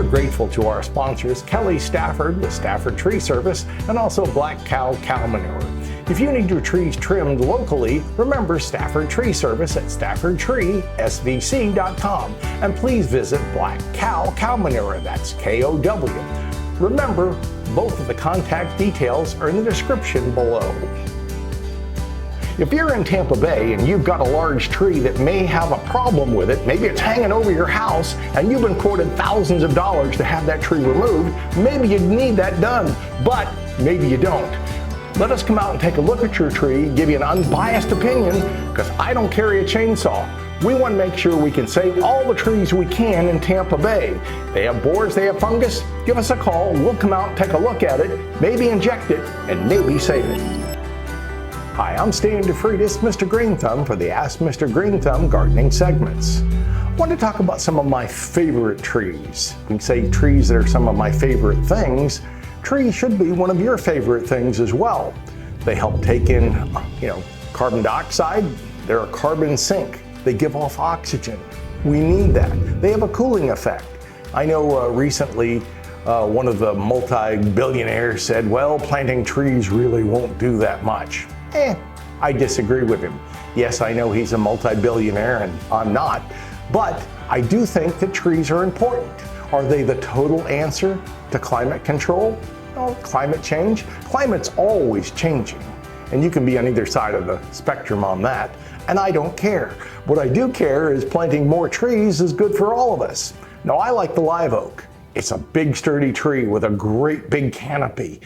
grateful to our sponsors, Kelly Stafford with Stafford Tree Service, and also Black Kow Cow Manure. If you need your trees trimmed locally, remember Stafford Tree Service at staffordtreesvc.com, and please visit Black Kow Cow Manure, that's K-O-W. Remember, both of the contact details are in the description below. If you're in Tampa Bay and you've got a large tree that may have a problem with it, maybe it's hanging over your house and you've been quoted thousands of dollars to have that tree removed, maybe you need that done, but maybe you don't. Let us come out and take a look at your tree, give you an unbiased opinion, because I don't carry a chainsaw. We want to make sure we can save all the trees we can in Tampa Bay. They have borers, they have fungus. Give us a call, we'll come out and take a look at it, maybe inject it, and maybe save it. Hi, I'm Stan DeFreitas, Mr. Greenthumb for the Ask Mr. Greenthumb Gardening Segments. I want to talk about some of my favorite trees. We can say trees that are some of my favorite things. Trees should be one of your favorite things as well. They help take in, carbon dioxide. They're a carbon sink. They give off oxygen. We need that. They have a cooling effect. I know recently one of the multi-billionaires said, well, planting trees really won't do that much. I disagree with him. Yes, I know he's a multi-billionaire and I'm not, but I do think that trees are important. Are they the total answer to climate control? No, climate change? Climate's always changing, and you can be on either side of the spectrum on that, and I don't care. What I do care is planting more trees is good for all of us. Now, I like the live oak. It's a big, sturdy tree with a great big canopy.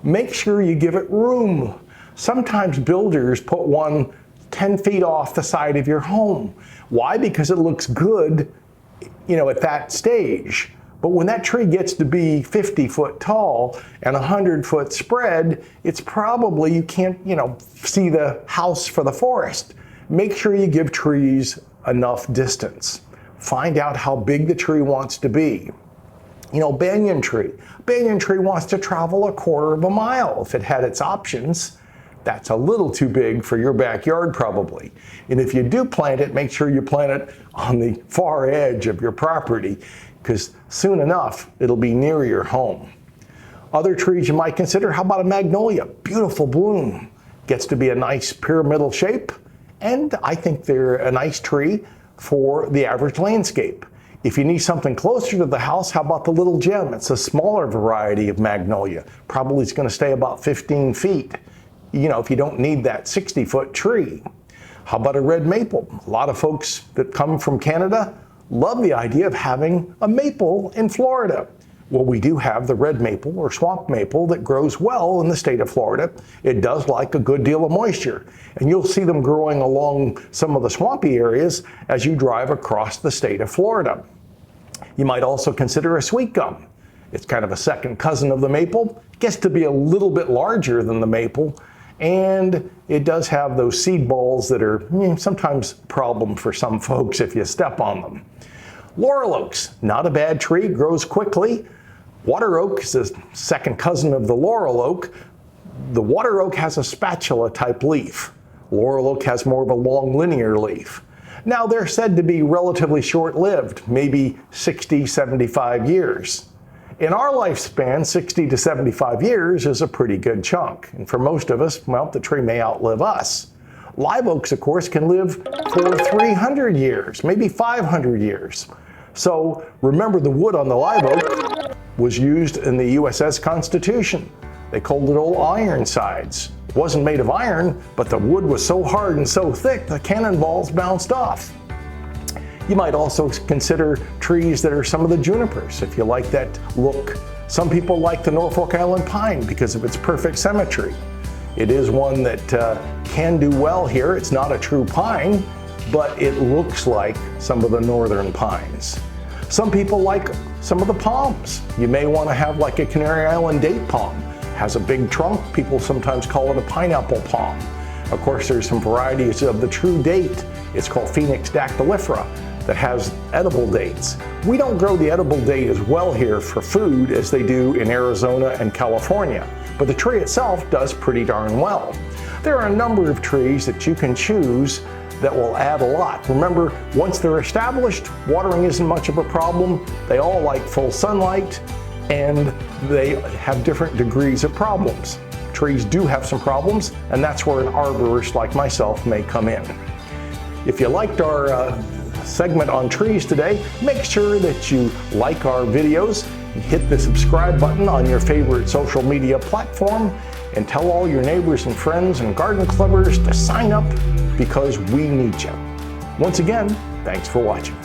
Make sure you give it room. Sometimes builders put one 10 feet off the side of your home. Why? Because it looks good, at that stage. But when that tree gets to be 50 foot tall and 100 foot spread, it's probably, you can't, see the house for the forest. Make sure you give trees enough distance. Find out how big the tree wants to be. Banyan tree. Banyan tree wants to travel 1/4 mile if it had its options. That's a little too big for your backyard probably. And if you do plant it, make sure you plant it on the far edge of your property, because soon enough, it'll be near your home. Other trees you might consider, how about a magnolia? Beautiful bloom. Gets to be a nice pyramidal shape, and I think they're a nice tree for the average landscape. If you need something closer to the house, how about the little gem? It's a smaller variety of magnolia. Probably is going to stay about 15 feet. If you don't need that 60-foot tree. How about a red maple? A lot of folks that come from Canada love the idea of having a maple in Florida. Well, we do have the red maple or swamp maple that grows well in the state of Florida. It does like a good deal of moisture, and you'll see them growing along some of the swampy areas as you drive across the state of Florida. You might also consider a sweet gum. It's kind of a second cousin of the maple. It gets to be a little bit larger than the maple, and it does have those seed balls that are sometimes a problem for some folks if you step on them. Laurel Oaks, not a bad tree, grows quickly. Water oak is a second cousin of the laurel oak. The water oak has a spatula type leaf. Laurel oak has more of a long linear leaf. Now they're said to be relatively short-lived, maybe 60, 75 years. In our lifespan, 60 to 75 years is a pretty good chunk. And for most of us, the tree may outlive us. Live oaks, of course, can live for 300 years, maybe 500 years. So remember, the wood on the live oak was used in the USS Constitution. They called it old Ironsides. It wasn't made of iron, but the wood was so hard and so thick the cannonballs bounced off. You might also consider trees that are some of the junipers, if you like that look. Some people like the Norfolk Island pine because of its perfect symmetry. It is one that can do well here. It's not a true pine, but it looks like some of the northern pines. Some people like some of the palms. You may want to have like a Canary Island date palm. It has a big trunk. People sometimes call it a pineapple palm. Of course, there's some varieties of the true date. It's called Phoenix dactylifera, that has edible dates. We don't grow the edible date as well here for food as they do in Arizona and California, but the tree itself does pretty darn well. There are a number of trees that you can choose that will add a lot. Remember, once they're established, watering isn't much of a problem. They all like full sunlight, and they have different degrees of problems. Trees do have some problems, and that's where an arborist like myself may come in. If you liked our segment on trees today, make sure that you like our videos, hit the subscribe button on your favorite social media platform, and tell all your neighbors and friends and garden clubbers to sign up because we need you. Once again, thanks for watching.